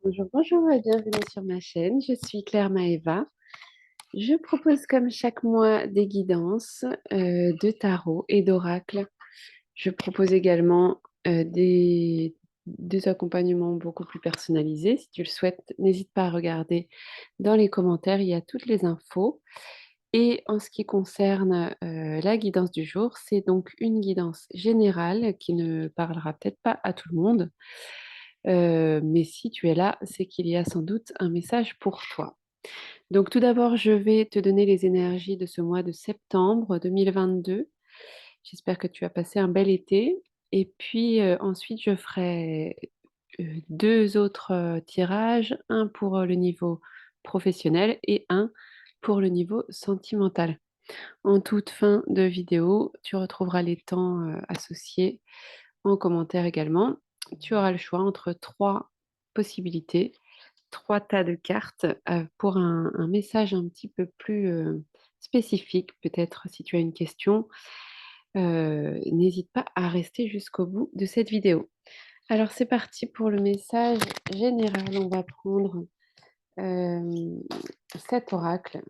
Bonjour, bonjour et bienvenue sur ma chaîne. Je suis Claire Maëva. Je propose comme chaque mois des guidances de tarot et d'oracle. Je propose également des accompagnements beaucoup plus personnalisés. Si tu le souhaites, n'hésite pas à regarder dans les commentaires, il y a toutes les infos. Et en ce qui concerne la guidance du jour, c'est donc une guidance générale qui ne parlera peut-être pas à tout le monde. Mais si tu es là, c'est qu'il y a sans doute un message pour toi. Donc tout d'abord, je vais te donner les énergies de ce mois de septembre 2022. J'espère que tu as passé un bel été. Et puis ensuite, je ferai deux autres tirages, un pour le niveau professionnel et un pour le niveau sentimental. En toute fin de vidéo, tu retrouveras les temps associés en commentaire également. Tu auras le choix entre trois possibilités, trois tas de cartes pour un message un petit peu plus spécifique. Peut-être si tu as une question, n'hésite pas à rester jusqu'au bout de cette vidéo. Alors c'est parti pour le message général. On va prendre cet oracle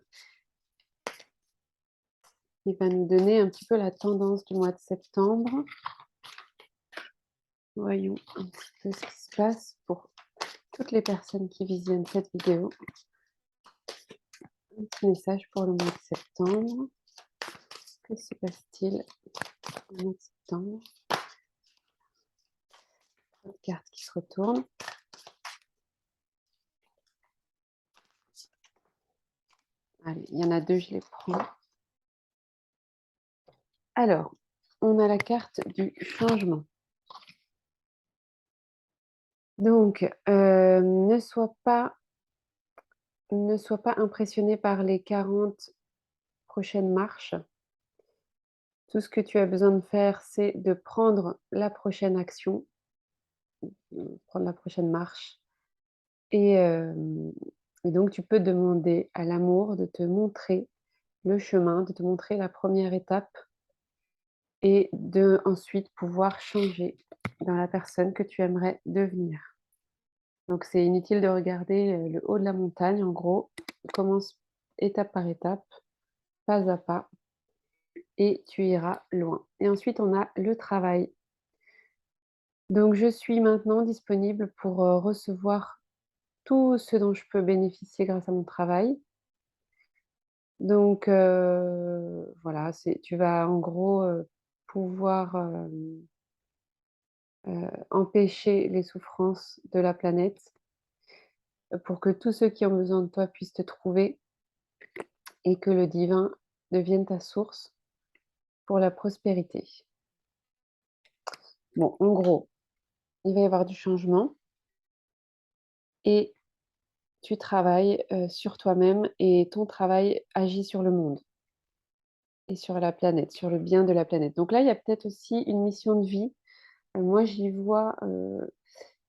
qui va nous donner un petit peu la tendance du mois de septembre. Voyons un petit peu ce qui se passe pour toutes les personnes qui visionnent cette vidéo. Un petit message pour le mois de septembre. Que se passe-t-il au mois de septembre? Une carte qui se retourne. Allez, il y en a deux, je les prends. Alors, on a la carte du changement. Donc, ne sois pas impressionné par les 40 prochaines marches. Tout ce que tu as besoin de faire, c'est de prendre la prochaine action, prendre la prochaine marche. Et donc, tu peux demander à l'amour de te montrer le chemin, de te montrer la première étape et de ensuite pouvoir changer dans la personne que tu aimerais devenir. Donc, c'est inutile de regarder le haut de la montagne. En gros, commence étape par étape, pas à pas, et tu iras loin. Et ensuite, on a le travail. Donc, je suis maintenant disponible pour recevoir tout ce dont je peux bénéficier grâce à mon travail. Donc, voilà, tu vas en gros pouvoir empêcher les souffrances de la planète pour que tous ceux qui ont besoin de toi puissent te trouver et que le divin devienne ta source pour la prospérité. Bon, en gros, il va y avoir du changement et tu travailles sur toi-même et ton travail agit sur le monde et sur la planète, sur le bien de la planète. Donc là, il y a peut-être aussi une mission de vie. Moi, j'y vois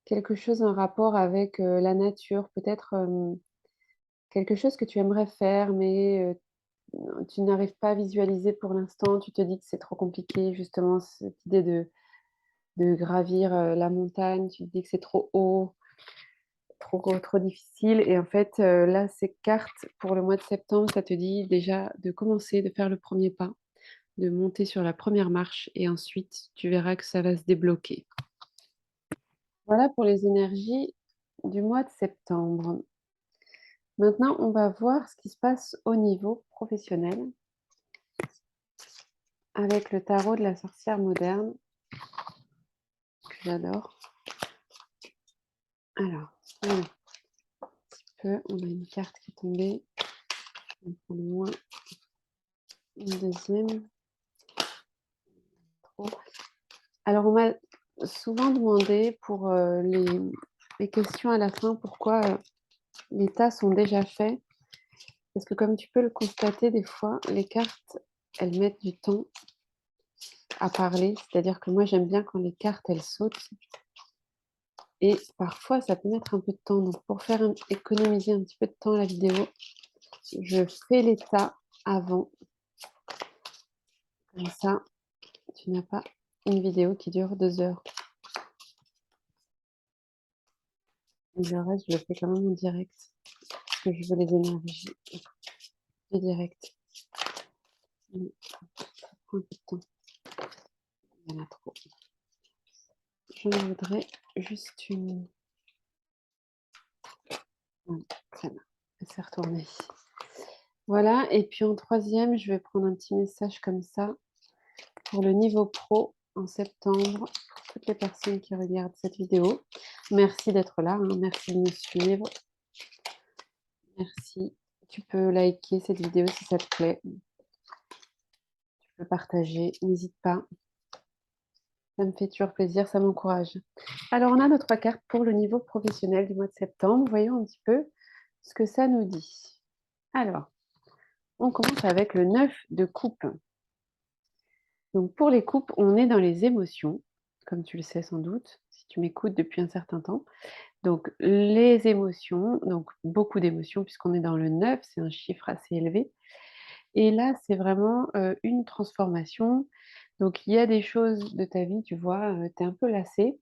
quelque chose en rapport avec la nature, peut-être quelque chose que tu aimerais faire, mais tu n'arrives pas à visualiser pour l'instant. Tu te dis que c'est trop compliqué, justement, cette idée de gravir la montagne. Tu te dis que c'est trop haut, trop difficile. Et en fait, là, ces cartes pour le mois de septembre, ça te dit déjà de commencer, de faire le premier pas, de monter sur la première marche et ensuite, tu verras que ça va se débloquer. Voilà pour les énergies du mois de septembre. Maintenant, on va voir ce qui se passe au niveau professionnel avec le tarot de la sorcière moderne, que j'adore. Alors, un petit peu, on a une carte qui est tombée. On va prendre moins une deuxième. Alors, on m'a souvent demandé pour les questions à la fin pourquoi les tas sont déjà faits. Parce que comme tu peux le constater, des fois, les cartes, elles mettent du temps à parler. C'est-à-dire que moi, j'aime bien quand les cartes, elles sautent. Et parfois, ça peut mettre un peu de temps. Donc, pour faire économiser un petit peu de temps à la vidéo, je fais l'état avant. Comme ça, tu n'as pas une vidéo qui dure 2 heures. Et le reste, je le fais quand même en direct, parce que je veux les énergies du direct. Ça prend un peu de temps. Il y en a trop. Je voudrais juste une. Voilà, très bien. Elle s'est retournée. Voilà, et puis en troisième, je vais prendre un petit message comme ça pour le niveau pro en septembre, pour toutes les personnes qui regardent cette vidéo. Merci d'être là, hein. Merci de nous suivre. Merci. Tu peux liker cette vidéo si ça te plaît. Tu peux partager, n'hésite pas. Ça me fait toujours plaisir, ça m'encourage. Alors, on a nos 3 cartes pour le niveau professionnel du mois de septembre. Voyons un petit peu ce que ça nous dit. Alors, on commence avec le 9 de coupe. Donc, pour les coupes, on est dans les émotions, comme tu le sais sans doute, si tu m'écoutes depuis un certain temps. Donc, les émotions, donc beaucoup d'émotions, puisqu'on est dans le 9, c'est un chiffre assez élevé. Et là, c'est vraiment une transformation. Donc, il y a des choses de ta vie, tu vois, tu es un peu lassé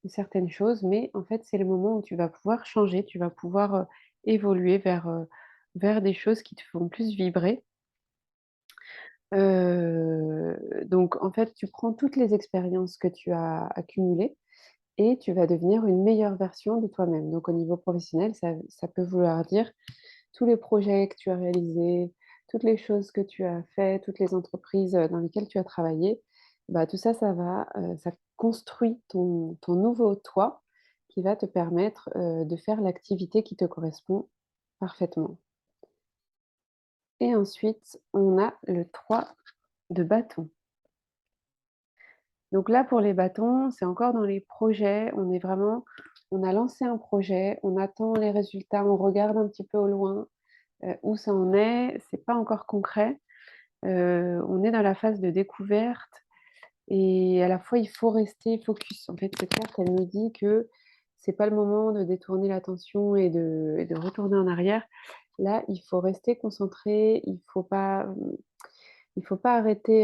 de certaines choses, mais en fait, c'est le moment où tu vas pouvoir changer, tu vas pouvoir évoluer vers des choses qui te font plus vibrer. Donc, en fait, tu prends toutes les expériences que tu as accumulées et tu vas devenir une meilleure version de toi-même. Donc, au niveau professionnel, ça peut vouloir dire tous les projets que tu as réalisés, toutes les choses que tu as fait, toutes les entreprises, dans lesquelles tu as travaillé, bah, tout ça, ça construit ton nouveau toi qui va te permettre, de faire l'activité qui te correspond parfaitement. Et ensuite, on a le 3 de bâton. Donc là, pour les bâtons, c'est encore dans les projets. On a lancé un projet, on attend les résultats, on regarde un petit peu au loin, où ça en est. C'est pas encore concret. On est dans la phase de découverte et à la fois, il faut rester focus. En fait, cette carte, elle nous dit que c'est pas le moment de détourner l'attention et de retourner en arrière. Là, il faut rester concentré, il faut pas arrêter,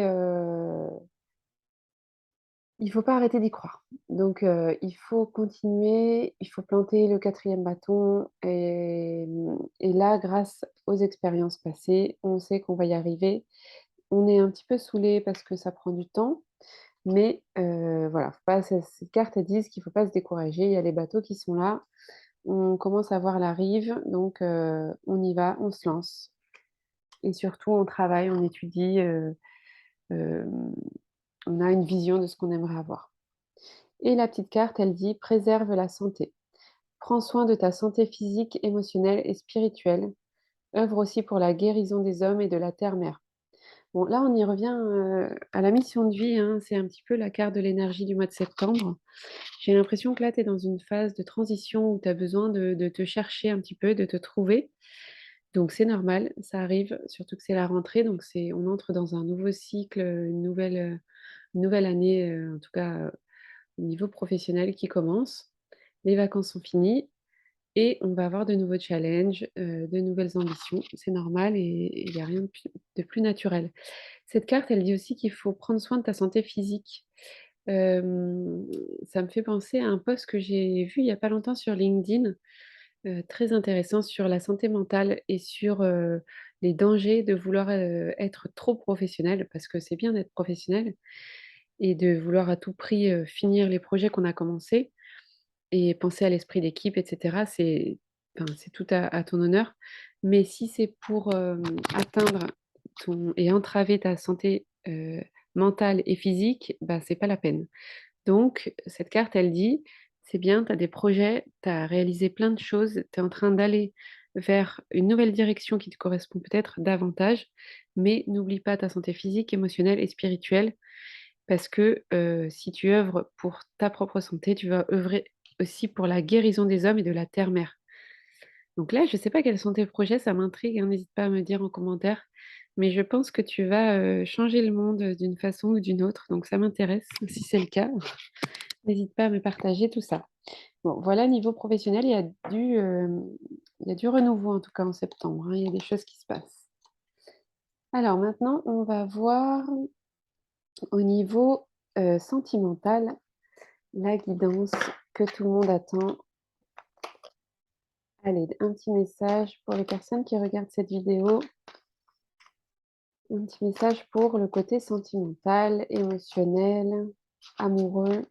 il faut pas arrêter d'y croire. Donc il faut continuer, il faut planter le quatrième bâton et là, grâce aux expériences passées, on sait qu'on va y arriver. On est un petit peu saoulé parce que ça prend du temps, mais voilà, faut pas ces cartes, elles disent qu'il ne faut pas se décourager. Il y a les bateaux qui sont là, on commence à voir la rive, donc on y va, on se lance et surtout on travaille, on étudie, hem, on a une vision de ce qu'on aimerait avoir. Et la petite carte, elle dit: «Préserve la santé. Prends soin de ta santé physique, émotionnelle et spirituelle. Œuvre aussi pour la guérison des hommes et de la terre-mère». Bon, là, on y revient, à la mission de vie, hein. C'est un petit peu la carte de l'énergie du mois de septembre. J'ai l'impression que là, tu es dans une phase de transition où tu as besoin de te chercher un petit peu, de te trouver. Donc c'est normal, ça arrive, surtout que c'est la rentrée, donc on entre dans un nouveau cycle, une nouvelle année, en tout cas, au niveau professionnel qui commence. Les vacances sont finies et on va avoir de nouveaux challenges, de nouvelles ambitions. C'est normal et il y a rien de plus naturel. Cette carte, elle dit aussi qu'il faut prendre soin de ta santé physique. Hem, Ça me fait penser à un post que j'ai vu il y a pas longtemps sur LinkedIn, très intéressant sur la santé mentale et sur, les dangers de vouloir, être trop professionnel, parce que c'est bien d'être professionnel et de vouloir à tout prix, finir les projets qu'on a commencés et penser à l'esprit d'équipe et cetera. C'est tout à ton honneur. Mais si c'est pour, atteindre ton et entraver ta santé, mentale et physique, bah, c'est pas la peine. Donc cette carte, elle dit: «C'est bien, tu as des projets, tu as réalisé plein de choses, tu es en train d'aller vers une nouvelle direction qui te correspond peut-être davantage, mais n'oublie pas ta santé physique, émotionnelle et spirituelle parce que, si tu œuvres pour ta propre santé, tu vas œuvrer aussi pour la guérison des hommes et de la terre-mère». Donc là, je ne sais pas quels sont tes projets, ça m'intrigue, hein, n'hésite pas à me dire en commentaire, mais je pense que tu vas, changer le monde, d'une façon ou d'une autre, donc ça m'intéresse si c'est le cas. N'hésite pas à me partager tout ça. Bon, voilà, niveau professionnel, il y a du renouveau en tout cas en septembre, hein, il y a des choses qui se passent. Alors maintenant, on va voir au niveau, sentimental, la guidance que tout le monde attend Allez, un petit message pour les personnes qui regardent cette vidéo. Un petit message pour le côté sentimental, émotionnel, amoureux,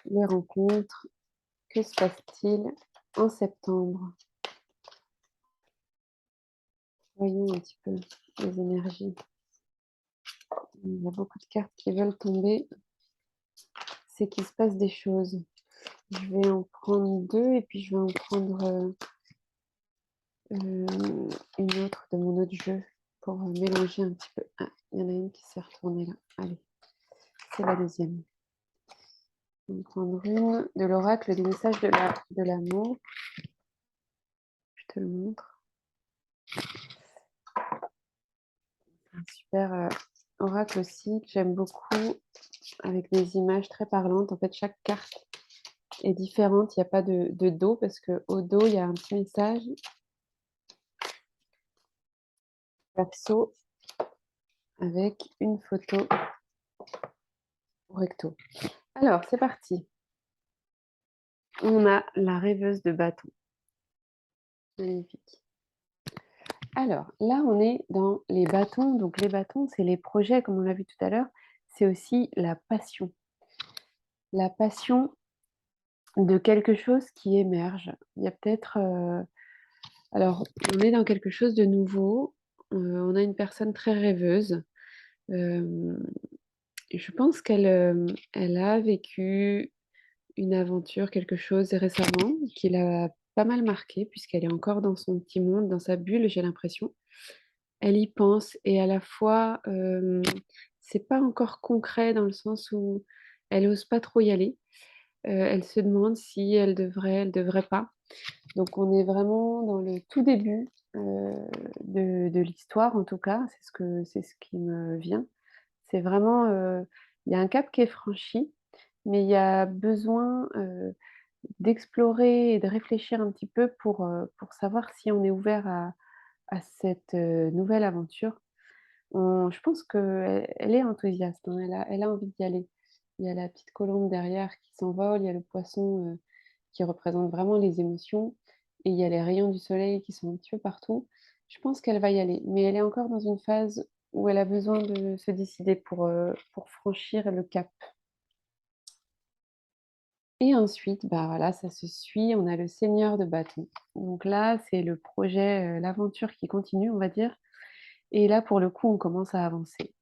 les rencontres. Que se passe-t-il en septembre? Voyons un petit peu les énergies. Il y a beaucoup de cartes qui veulent tomber. C'est qu'il se passe des choses. Je vais en prendre 2 et puis je vais en prendre, une autre de mon autre jeu pour, mélanger un petit peu. Ah, il y en a une qui s'est retournée là. Allez, c'est la deuxième. On va prendre une de l'oracle des messages de l'amour. Je te le montre. Un super, oracle aussi que j'aime beaucoup avec des images très parlantes. En fait, chaque carte est différente. Il y a pas de dos parce qu'au dos, il y a un petit message perso avec une photo recto. Alors, c'est parti. On a la rêveuse de bâton. Magnifique. Alors, là, on est dans les bâtons. Donc, les bâtons, c'est les projets, comme on l'a vu tout à l'heure. C'est aussi la passion. La passion de quelque chose qui émerge. Il y a peut-être, alors, on est dans quelque chose de nouveau. On a une personne très rêveuse. Hem, je pense qu'elle, elle a vécu une aventure, quelque chose récemment qui l'a pas mal marquée puisqu'elle est encore dans son petit monde, dans sa bulle, j'ai l'impression. Elle y pense et à la fois, c'est pas encore concret dans le sens où elle ose pas trop y aller. Elle se demande si elle devrait pas. Donc on est vraiment dans le tout début, de l'histoire en tout cas, c'est ce qui me vient. C'est vraiment, il y a un cap qui est franchi, mais il y a besoin, d'explorer et de réfléchir un petit peu pour savoir si on est ouvert à cette, nouvelle aventure. Je pense qu'elle est enthousiaste, hein, elle a envie d'y aller. Il y a la petite colombe derrière qui s'envole, il y a le poisson, qui représente vraiment les émotions et il y a les rayons du soleil qui sont un petit peu partout. Je pense qu'elle va y aller, mais elle est encore dans une phase où elle a besoin de se décider pour franchir le cap. Et ensuite, bah, voilà, ça se suit, on a le seigneur de bâton. Donc là, c'est le projet, l'aventure qui continue, on va dire et là, pour le coup, on commence à avancer.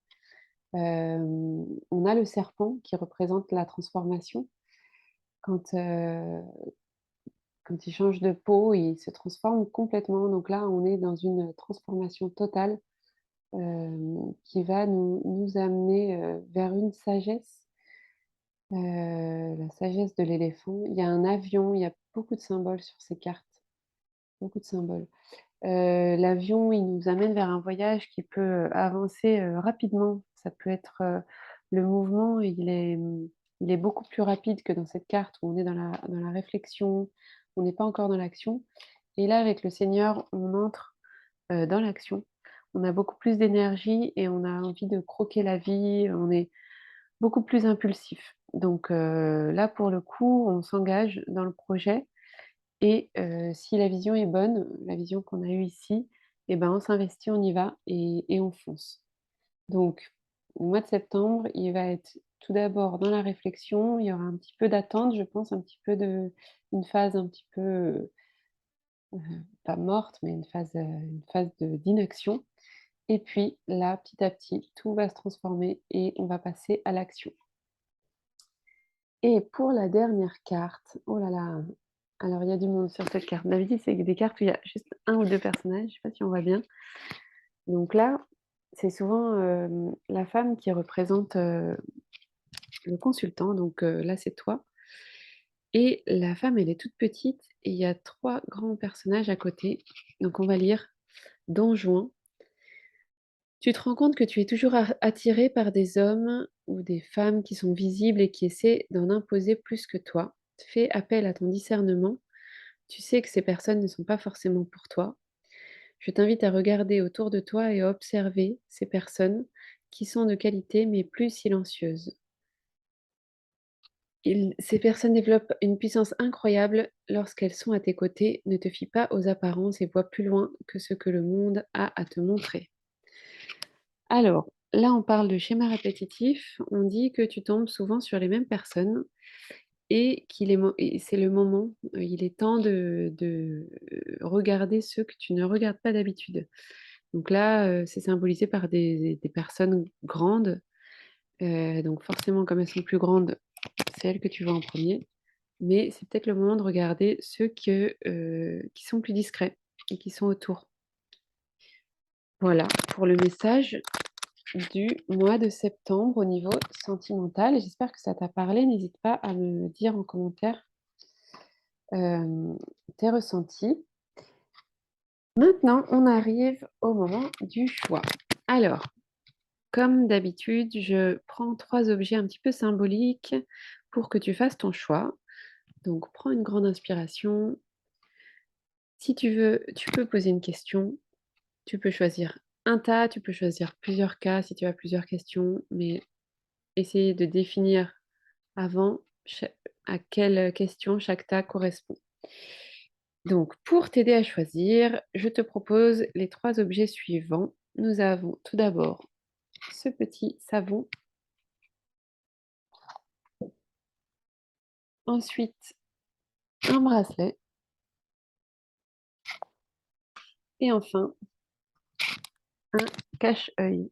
On a le serpent qui représente la transformation. Quand, quand il change de peau, il se transforme complètement. Donc là, on est dans une transformation totale, qui va nous amener, vers une sagesse, la sagesse de l'éléphant. Il y a un avion, il y a beaucoup de symboles sur ces cartes, beaucoup de symboles. L'avion, il nous amène vers un voyage qui peut, avancer, rapidement. Ça peut être, le mouvement, il est beaucoup plus rapide que dans cette carte où on est dans la réflexion, on n'est pas encore dans l'action et là, avec le Seigneur, on entre, dans l'action. On a beaucoup plus d'énergie et on a envie de croquer la vie, on est beaucoup plus impulsif. Donc, là, pour le coup, on s'engage dans le projet et si la vision est bonne, la vision qu'on a eue ici, et ben, on s'investit, on y va et on fonce. Donc, au mois de septembre, il va être tout d'abord dans la réflexion, il y aura un petit peu d'attente, je pense, un petit peu de une phase un petit peu, pas morte, mais une phase de d'inaction et puis là, petit à petit, tout va se transformer et on va passer à l'action. Et pour la dernière carte, oh là là, alors il y a du monde sur cette carte. D'habitude, c'est des cartes où il y a juste un ou 2 personnages, je sais pas si on voit bien. Donc là, c'est souvent, la femme qui représente, le consultant, donc là, c'est toi et la femme, elle est toute petite et il y a 3 grands personnages à côté. Donc on va lire: Don Juan. Tu te rends compte que tu es toujours attiré par des hommes ou des femmes qui sont visibles et qui essaient d'en imposer plus que toi. Fais appel à ton discernement. Tu sais que ces personnes ne sont pas forcément pour toi. Je t'invite à regarder autour de toi et à observer ces personnes qui sont de qualité mais plus silencieuses. Ces personnes développent une puissance incroyable lorsqu'elles sont à tes côtés. Ne te fie pas aux apparences et vois plus loin que ce que le monde a à te montrer. Alors, là, on parle de schéma répétitif. On dit que tu tombes souvent sur les mêmes personnes et et c'est le moment, il est temps de regarder ceux que tu ne regardes pas d'habitude. Donc là, c'est symbolisé par des personnes grandes. Donc forcément, comme elles sont plus grandes, c'est elles que tu vois en premier. Mais c'est peut-être le moment de regarder ceux qui sont plus discrets et qui sont autour. Voilà pour le message du mois de septembre au niveau sentimental. J'espère que ça t'a parlé. N'hésite pas à me dire en commentaire euh, tes ressentis. Maintenant, on arrive au moment du choix. Alors, comme d'habitude, je prends 3 objets un petit peu symboliques pour que tu fasses ton choix. Donc, prends une grande inspiration. Si tu veux, tu peux poser une question. Tu peux choisir un tas, tu peux choisir plusieurs cas si tu as plusieurs questions, mais essayer de définir avant à quelle question chaque tas correspond. Donc, pour t'aider à choisir, je te propose les 3 objets suivants. Nous avons tout d'abord ce petit savon, ensuite un bracelet et enfin un cache-œil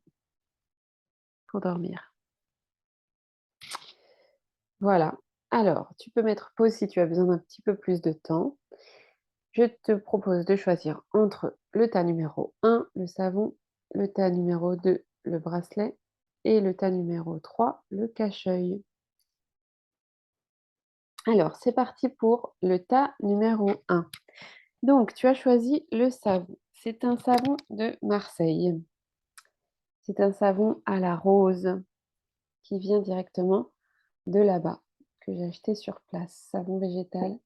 pour dormir. Voilà. Alors, tu peux mettre pause si tu as besoin d'un petit peu plus de temps. Je te propose de choisir entre le tas numéro 1, le savon, le tas numéro 2, le bracelet, et le tas numéro 3, le cache-œil. Alors, c'est parti pour le tas numéro 1. Donc, tu as choisi le savon. C'est un savon de Marseille. C'est un savon à la rose qui vient directement de là-bas, que j'ai acheté sur place. Savon végétal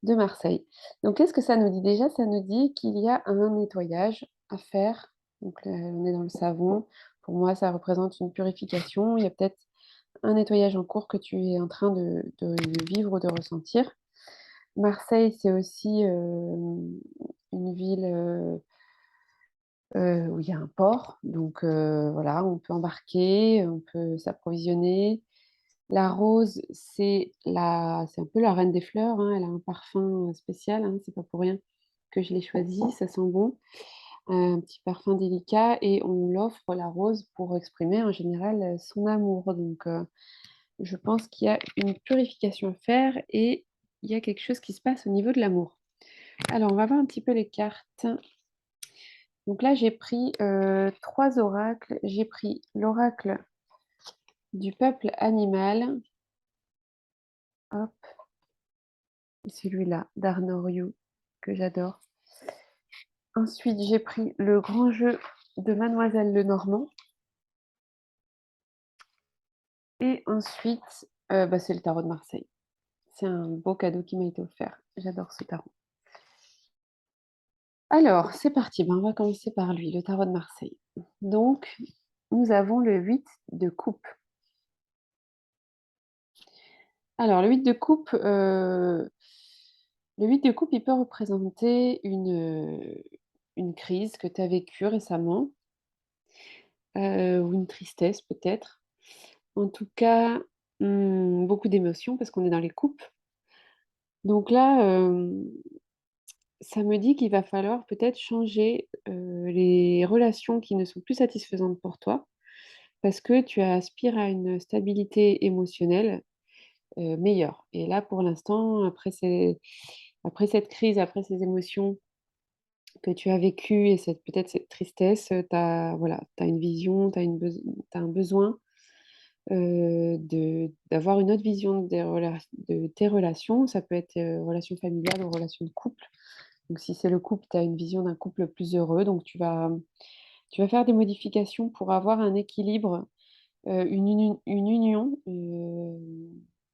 de Marseille. Donc, qu'est-ce que ça nous dit? Déjà, ça nous dit qu'il y a un nettoyage à faire. Donc, on est dans le savon. Pour moi, ça représente une purification. Il y a peut-être un nettoyage en cours que tu es en train de vivre ou de ressentir. Marseille, c'est aussi une ville où il y a un port. Donc, voilà, on peut embarquer, on peut s'approvisionner. La rose, c'est un peu la reine des fleurs, hein. Elle a un parfum spécial, hein. C'est pas pour rien que je l'ai choisi. Ça sent bon, un petit parfum délicat et on l'offre la rose pour exprimer en général son amour. Donc, je pense qu'il y a une purification à faire et il y a quelque chose qui se passe au niveau de l'amour. Alors, on va voir un petit peu les cartes. Donc là, j'ai pris 3 oracles. J'ai pris l'oracle du peuple animal. Hop, celui-là, d'Arnoriou, que j'adore. Ensuite, j'ai pris le grand jeu de Mademoiselle Lenormand. Et ensuite, c'est le tarot de Marseille. C'est un beau cadeau qui m'a été offert. J'adore ce tarot. Alors, c'est parti. On va commencer par lui, le tarot de Marseille. Donc, nous avons le 8 de coupe. Alors, le 8 de coupe, il peut représenter une crise que tu as vécue récemment, ou une tristesse peut-être. En tout cas, beaucoup d'émotions parce qu'on est dans les coupes. Donc là, ça me dit qu'il va falloir peut-être changer les relations qui ne sont plus satisfaisantes pour toi parce que tu aspires à une stabilité émotionnelle meilleure. Et là, pour l'instant, après cette crise, après ces émotions que tu as vécues et peut-être cette tristesse, tu as, voilà, t'as une vision, t'as un besoin d'avoir une autre vision de tes relations. Ça peut être relations familiales ou relations de couple. Donc, si c'est le couple, tu as une vision d'un couple plus heureux. Donc, tu vas faire des modifications pour avoir un équilibre, une union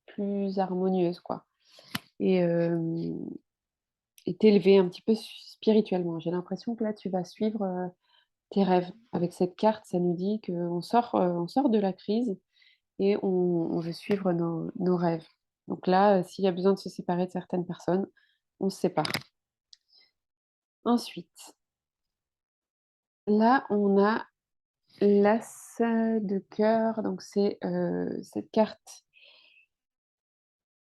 plus harmonieuse, quoi. Et, euh, et t'élever un petit peu spirituellement. J'ai l'impression que là, tu vas suivre tes rêves. Avec cette carte, ça nous dit qu'on sort de la crise et on veut suivre nos rêves. Donc là, s'il y a besoin de se séparer de certaines personnes, on se sépare. Ensuite, là, on a l'As de cœur. Donc c'est cette carte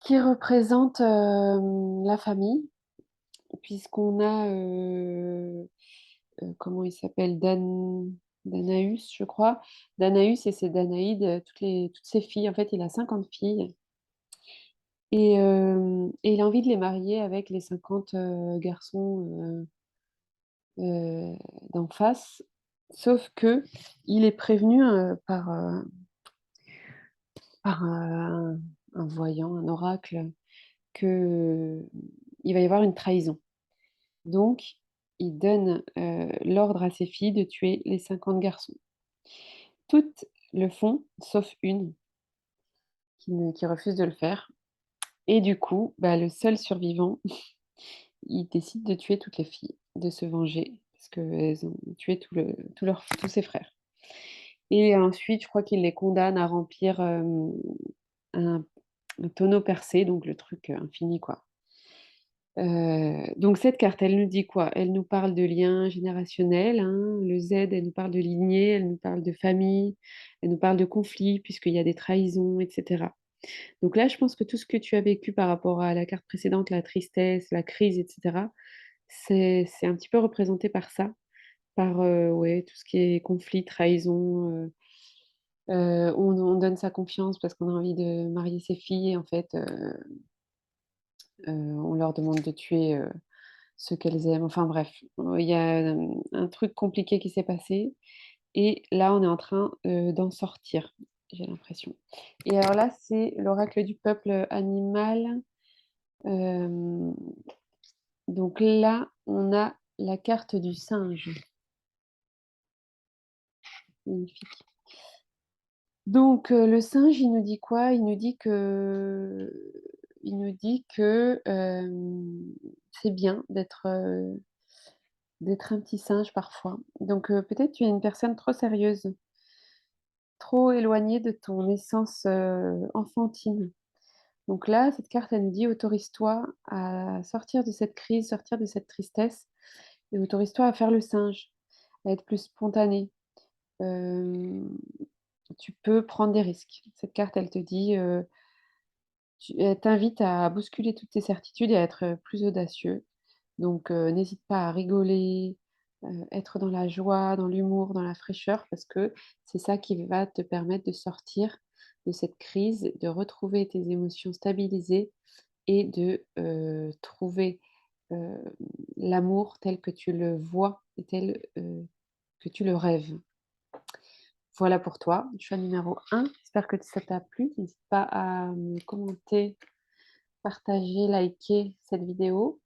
qui représente la famille, puisqu'on a, comment il s'appelle, Danaüs, je crois. Danaüs et c'est Danaïde, toutes ses filles. En fait, il a 50 filles. Et il a envie de les marier avec les 50 garçons d'en face. Sauf que il est prévenu par un voyant, un oracle, que il va y avoir une trahison. Donc, il donne l'ordre à ses filles de tuer les 50 garçons. Toutes le font, sauf une qui refuse de le faire. Et du coup, bah, le seul survivant, il décide de tuer toutes les filles, de se venger, parce qu'elles ont tué tous ses frères. Et ensuite, je crois qu'il les condamne à remplir un, un tonneau percé, donc le truc infini, quoi. Donc cette carte, elle nous dit quoi? Elle nous parle de liens générationnels, hein. Le Z, elle nous parle de lignée, elle nous parle de famille, elle nous parle de conflits, puisqu'il y a des trahisons, etc. Donc là, je pense que tout ce que tu as vécu par rapport à la carte précédente, la tristesse, la crise, etc., c'est un petit peu représenté par ça, par ouais, tout ce qui est conflit, trahison. On donne sa confiance parce qu'on a envie de marier ses filles. Et en fait, on leur demande de tuer ceux qu'elles aiment. Enfin bref, il y a un truc compliqué qui s'est passé. Et là, on est en train d'en sortir, j'ai l'impression. Et alors là, c'est l'oracle du peuple animal. Euh, donc là, on a la carte du singe. Magnifique. Donc le singe, il nous dit quoi? Il nous dit que c'est bien d'être un petit singe parfois. Donc peut-être tu es une personne trop sérieuse, trop éloignée de ton essence enfantine. Donc là, cette carte, elle nous dit autorise-toi à sortir de cette crise, sortir de cette tristesse, et autorise-toi à faire le singe, à être plus spontané. Euh, Tu peux prendre des risques. Cette carte, elle te dit, elle t'invite à bousculer toutes tes certitudes et à être plus audacieux. Donc, n'hésite pas à rigoler, être dans la joie, dans l'humour, dans la fraîcheur, parce que c'est ça qui va te permettre de sortir de cette crise, de retrouver tes émotions stabilisées et de trouver euh, l'amour tel que tu le vois et tel que tu le rêves. Voilà pour toi, choix numéro 1. J'espère que ça t'a plu. N'hésite pas à me commenter, partager, liker cette vidéo.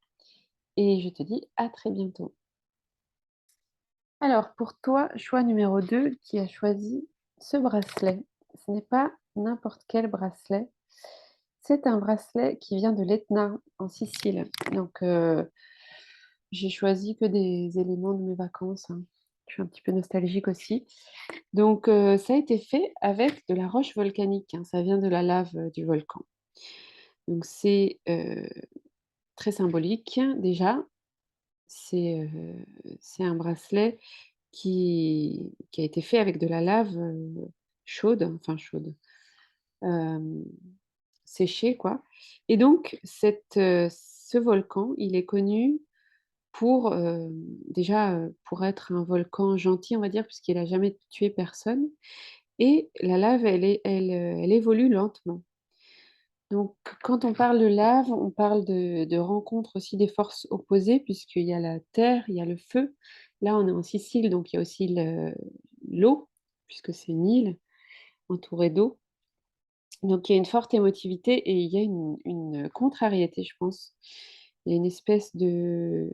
Et je te dis à très bientôt. Alors, pour toi, choix numéro 2, qui a choisi ce bracelet. Ce n'est pas n'importe quel bracelet. C'est un bracelet qui vient de l'Etna, en Sicile. Donc, j'ai choisi que des éléments de mes vacances, hein. Je suis un petit peu nostalgique aussi. Donc, ça a été fait avec de la roche volcanique, hein. Ça vient de la lave du volcan. Donc, c'est très symbolique. Déjà, c'est un bracelet qui a été fait avec de la lave chaude, enfin chaude, euh, séchée, quoi. Et donc, ce volcan, il est connu pour, déjà, pour être un volcan gentil, on va dire, puisqu'il n'a jamais tué personne. Et la lave, elle évolue lentement. Donc, quand on parle de lave, on parle de rencontre aussi des forces opposées, puisqu'il y a la terre, il y a le feu. Là, on est en Sicile, donc il y a aussi l'eau, puisque c'est une île entourée d'eau. Donc, il y a une forte émotivité et il y a une contrariété, je pense. Il y a une espèce de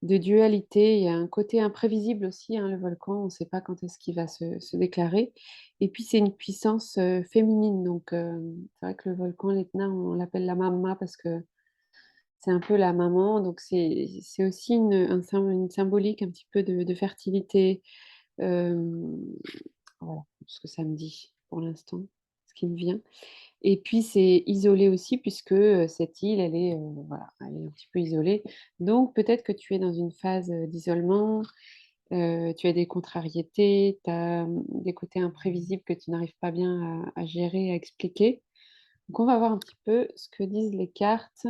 dualité. Il y a un côté imprévisible aussi, hein, le volcan. On ne sait pas quand est-ce qu'il va se déclarer. Et puis, c'est une puissance féminine. Donc, c'est vrai que le volcan, l'Etna, on l'appelle la mamma parce que c'est un peu la maman. Donc, c'est aussi une symbolique un petit peu de fertilité. Euh, voilà, ce que ça me dit pour l'instant, ce qui me vient. Et puis, c'est isolé aussi puisque cette île, elle est, voilà, elle est un petit peu isolée. Donc, peut-être que tu es dans une phase d'isolement, tu as des contrariétés, tu as des côtés imprévisibles que tu n'arrives pas bien à gérer, à expliquer. Donc, on va voir un petit peu ce que disent les cartes.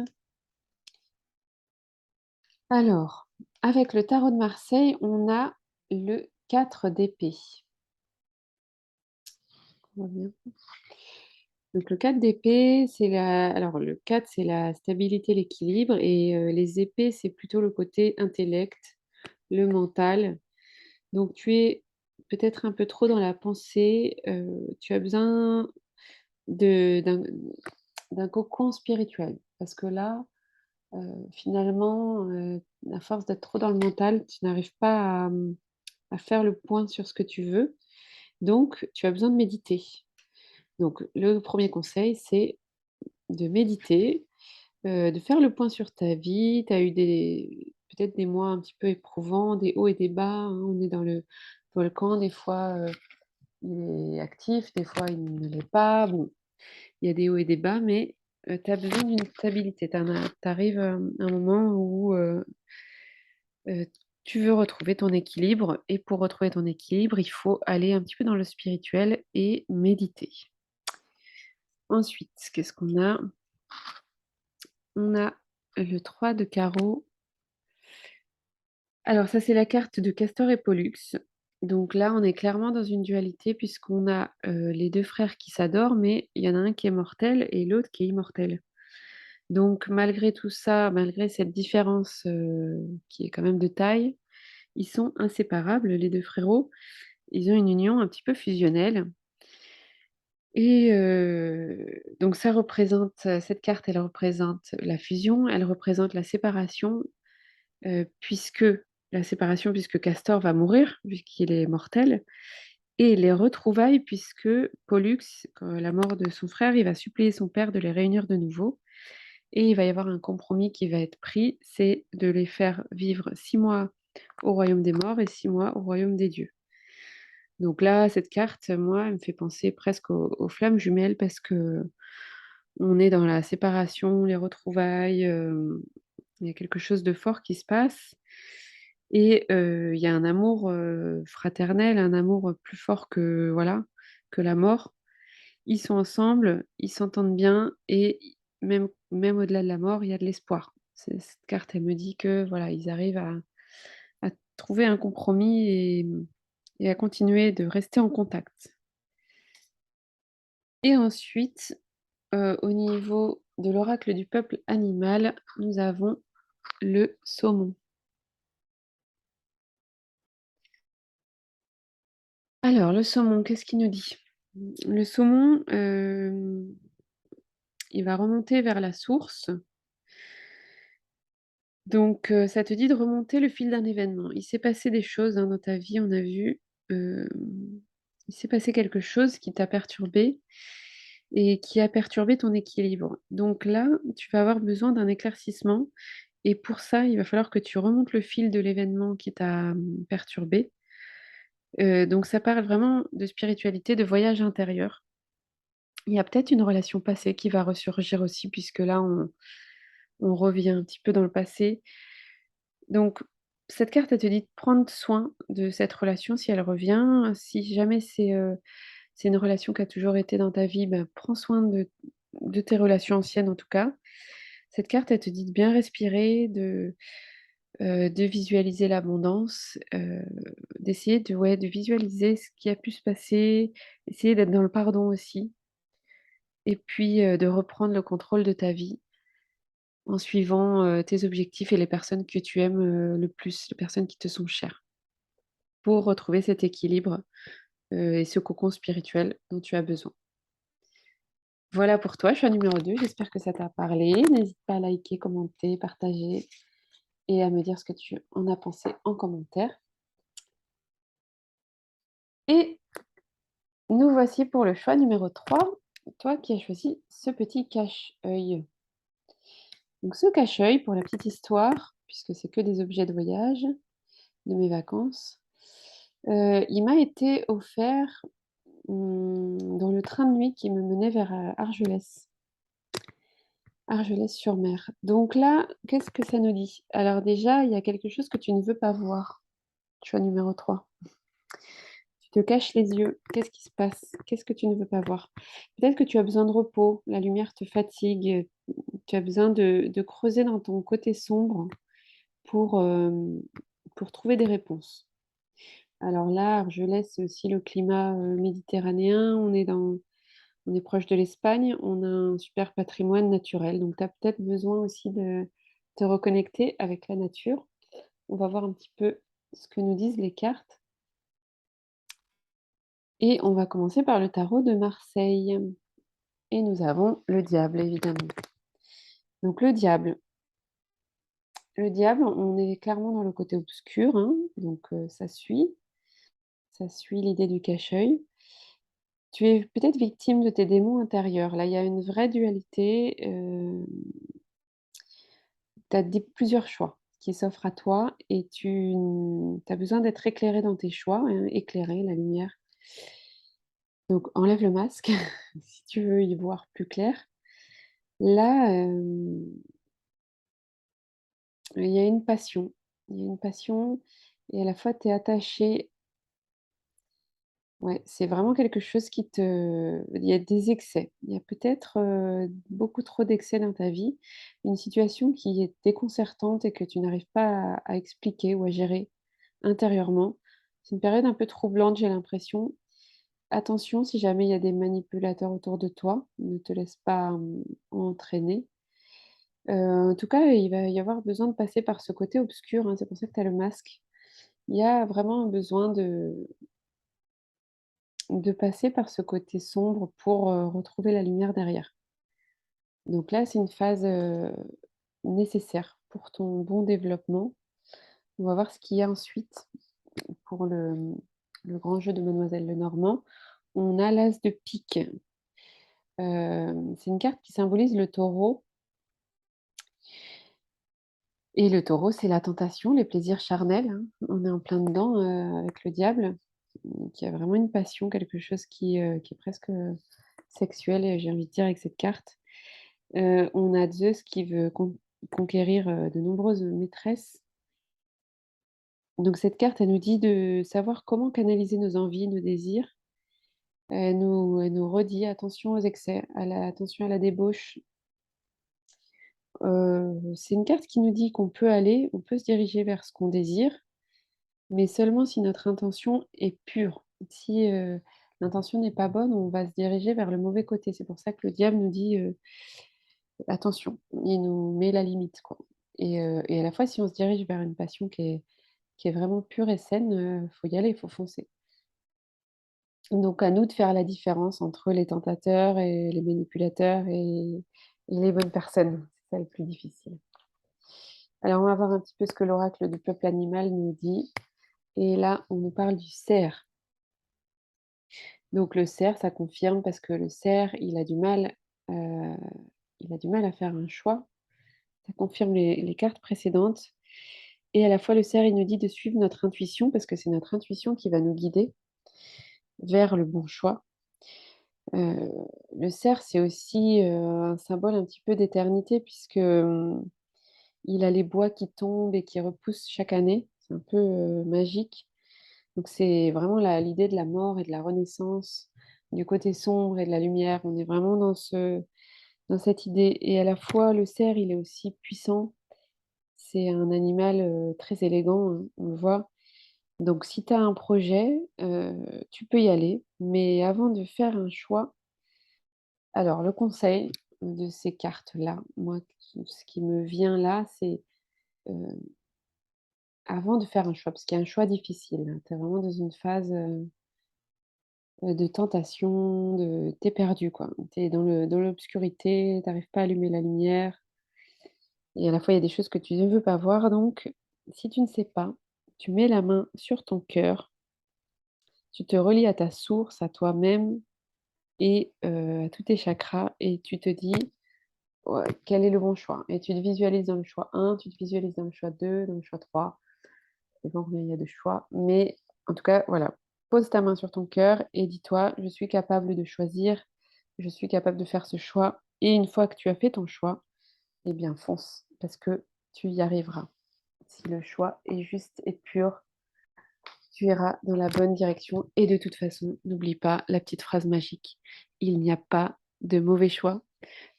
Alors, avec le tarot de Marseille, on a le 4 d'épée. On voit bien. Donc le 4 d'épée, c'est la... Alors le 4, c'est la stabilité, l'équilibre, et les épées, c'est plutôt le côté intellect, le mental. Donc tu es peut-être un peu trop dans la pensée, tu as besoin d'un cocon spirituel. Parce que là, finalement, à force d'être trop dans le mental, tu n'arrives pas à faire le point sur ce que tu veux. Donc, tu as besoin de méditer. Donc, le premier conseil, c'est de méditer, de faire le point sur ta vie. Tu as eu peut-être des mois un petit peu éprouvants, des hauts et des bas, hein. On est dans le volcan, des fois, il est actif, des fois, il ne l'est pas. Bon, il y a des hauts et des bas, mais tu as besoin d'une stabilité. Tu arrives à un moment où tu veux retrouver ton équilibre, et pour retrouver ton équilibre, il faut aller un petit peu dans le spirituel et méditer. Ensuite, qu'est-ce qu'on a? On a le 3 de carreau. Alors ça, c'est la carte de Castor et Pollux. Donc là, on est clairement dans une dualité puisqu'on a les deux frères qui s'adorent, mais il y en a un qui est mortel et l'autre qui est immortel. Donc malgré tout ça, malgré cette différence qui est quand même de taille, ils sont inséparables, les deux frérots. Ils ont une union un petit peu fusionnelle. Et donc ça représente, cette carte, elle représente la fusion, elle représente la séparation, puisque la séparation, puisque Castor va mourir, puisqu'il est mortel, et les retrouvailles, puisque Pollux, à la mort de son frère, il va supplier son père de les réunir de nouveau, et il va y avoir un compromis qui va être pris, c'est de les faire vivre 6 mois au royaume des morts et 6 mois au royaume des dieux. Donc là, cette carte, moi, elle me fait penser presque aux flammes jumelles parce que on est dans la séparation, les retrouvailles, il y a quelque chose de fort qui se passe. Et il y a un amour fraternel, un amour plus fort que, voilà, que la mort. Ils sont ensemble, ils s'entendent bien, et même au-delà de la mort, il y a de l'espoir. Cette carte, elle me dit que voilà, ils arrivent à trouver un compromis et à continuer de rester en contact. Et ensuite, au niveau de l'oracle du peuple animal, nous avons le saumon. Alors, le saumon, qu'est-ce qu'il nous dit? Le saumon, il va remonter vers la source. Donc, ça te dit de remonter le fil d'un événement. Il s'est passé des choses, hein, dans ta vie, on a vu. euh, il s'est passé quelque chose qui t'a perturbé et qui a perturbé ton équilibre. Donc là, tu vas avoir besoin d'un éclaircissement. Et pour ça, il va falloir que tu remontes le fil de l'événement qui t'a perturbé. Donc ça parle vraiment de spiritualité, de voyage intérieur. Il y a peut-être une relation passée qui va ressurgir aussi, puisque là, on revient un petit peu dans le passé. Donc, cette carte, elle te dit de prendre soin de cette relation si elle revient. Si jamais c'est une relation qui a toujours été dans ta vie, ben, prends soin de tes relations anciennes en tout cas. Cette carte, elle te dit de bien respirer, de visualiser l'abondance, d'essayer de, ouais, de visualiser ce qui a pu se passer, essayer d'être dans le pardon aussi, et puis de reprendre le contrôle de ta vie en suivant tes objectifs et les personnes que tu aimes le plus, les personnes qui te sont chères, pour retrouver cet équilibre et ce cocon spirituel dont tu as besoin. Voilà pour toi, choix numéro 2. J'espère que ça t'a parlé. N'hésite pas à liker, commenter, partager et à me dire ce que tu en as pensé en commentaire. Et nous voici pour le choix numéro 3. Toi qui as choisi ce petit cache-œil. Donc ce cache-œil, pour la petite histoire, puisque c'est que des objets de voyage, de mes vacances, il m'a été offert dans le train de nuit qui me menait vers Argelès. Argelès-sur-Mer. Donc là, qu'est-ce que ça nous dit? Alors déjà, il y a quelque chose que tu ne veux pas voir. Choix numéro 3. Tu te caches les yeux. Qu'est-ce qui se passe? Qu'est-ce que tu ne veux pas voir? Peut-être que tu as besoin de repos. La lumière te fatigue. Tu as besoin de creuser dans ton côté sombre pour, euh, pour trouver des réponses. Alors là, Argelès, c'est aussi le climat méditerranéen. On est proche de l'Espagne. On a un super patrimoine naturel. Donc, tu as peut-être besoin aussi de te reconnecter avec la nature. On va voir un petit peu ce que nous disent les cartes. Et on va commencer par le tarot de Marseille. Et nous avons le diable, évidemment. Donc, le diable, on est clairement dans le côté obscur, hein. Donc, ça suit l'idée du cache-œil. Tu es peut-être victime de tes démons intérieurs. Là, il y a une vraie dualité. Tu as plusieurs choix qui s'offrent à toi et tu as besoin d'être éclairé dans tes choix, hein, éclairé, la lumière. Donc, enlève le masque si tu veux y voir plus clair. Là, il y a une passion. Il y a une passion et à la fois tu es attaché. Ouais, c'est vraiment quelque chose qui te il y a des excès. Il y a peut-être, beaucoup trop d'excès dans ta vie. Une situation qui est déconcertante et que tu n'arrives pas à expliquer ou à gérer intérieurement. C'est une période un peu troublante, j'ai l'impression. Attention, si jamais il y a des manipulateurs autour de toi, ne te laisse pas, entraîner. En tout cas, il va y avoir besoin de passer par ce côté obscur, hein, c'est pour ça que tu as le masque. Il y a vraiment besoin de passer par ce côté sombre pour, retrouver la lumière derrière. Donc là, c'est une phase, nécessaire pour ton bon développement. On va voir ce qu'il y a ensuite pour le grand jeu de Mademoiselle Lenormand. On a l'as de pique. C'est une carte qui symbolise le taureau et le taureau, c'est la tentation, les plaisirs charnels, hein. On est en plein dedans, avec le diable, qui a vraiment une passion, quelque chose qui est presque, sexuel, j'ai envie de dire avec cette carte. On a Zeus qui veut conquérir, de nombreuses maîtresses. Donc cette carte, elle nous dit de savoir comment canaliser nos envies, nos désirs. Elle nous redit: «Attention aux excès, attention à la débauche». C'est une carte qui nous dit on peut se diriger vers ce qu'on désire, mais seulement si notre intention est pure. Si, l'intention n'est pas bonne, on va se diriger vers le mauvais côté. C'est pour ça que le diable nous dit, attention, il nous met la limite, quoi. Et à la fois, si on se dirige vers une passion qui est vraiment pure et saine, faut y aller, il faut foncer. Donc à nous de faire la différence entre les tentateurs et les manipulateurs et les bonnes personnes. C'est ça le plus difficile. Alors on va voir un petit peu ce que l'oracle du peuple animal nous dit et là, on nous parle du cerf. Donc le cerf, ça confirme parce que le cerf, heu, il a du mal à faire un choix. Ça confirme les cartes précédentes et à la fois le cerf, il nous dit de suivre notre intuition parce que c'est notre intuition qui va nous guider vers le bon choix. Heu, le cerf, c'est aussi, un symbole un petit peu d'éternité puisque, il a les bois qui tombent et qui repoussent chaque année. C'est un peu, magique. Donc c'est vraiment l'idée de la mort et de la renaissance, du côté sombre et de la lumière. On est vraiment dans cette idée et à la fois le cerf, il est aussi puissant. C'est un animal, très élégant, hein, on le voit. Donc si tu as un projet, tu peux y aller, mais avant de faire un choix, alors le conseil de ces cartes-là, moi, ce qui me vient là, c'est, heu, avant de faire un choix, parce qu'il y a un choix difficile, hein, tu es vraiment dans une phase, de tentation, tu es perdu, quoi. Tu es dans l'obscurité, tu arrives pas à allumer la lumière et à la fois, il y a des choses que tu ne veux pas voir donc si tu ne sais pas, tu mets la main sur ton cœur, tu te relies à ta source, à toi-même et à tous tes chakras et tu te dis: «Ouais, quel est le bon choix?» et tu te visualises dans le choix 1, tu te visualises dans le choix 2, dans le choix 3. Ça dépend combien il y a de choix, mais en tout cas, voilà. Pose ta main sur ton cœur et dis-toi, je suis capable de choisir, je suis capable de faire ce choix. Et une fois que tu as fait ton choix, eh bien fonce, parce que tu y arriveras. Si le choix est juste et pur, tu iras dans la bonne direction. Et de toute façon, n'oublie pas la petite phrase magique. Il n'y a pas de mauvais choix.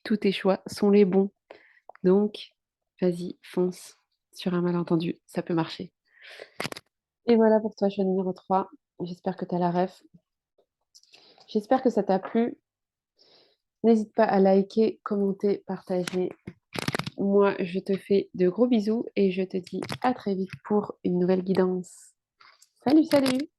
Tous tes choix sont les bons. Donc, vas-y, fonce sur un malentendu. Ça peut marcher. Et voilà pour toi, choix numéro 3. J'espère que tu as la ref. J'espère que ça t'a plu. N'hésite pas à liker, commenter, partager. Moi, je te fais de gros bisous et je te dis à très vite pour une nouvelle guidance. Salut, salut!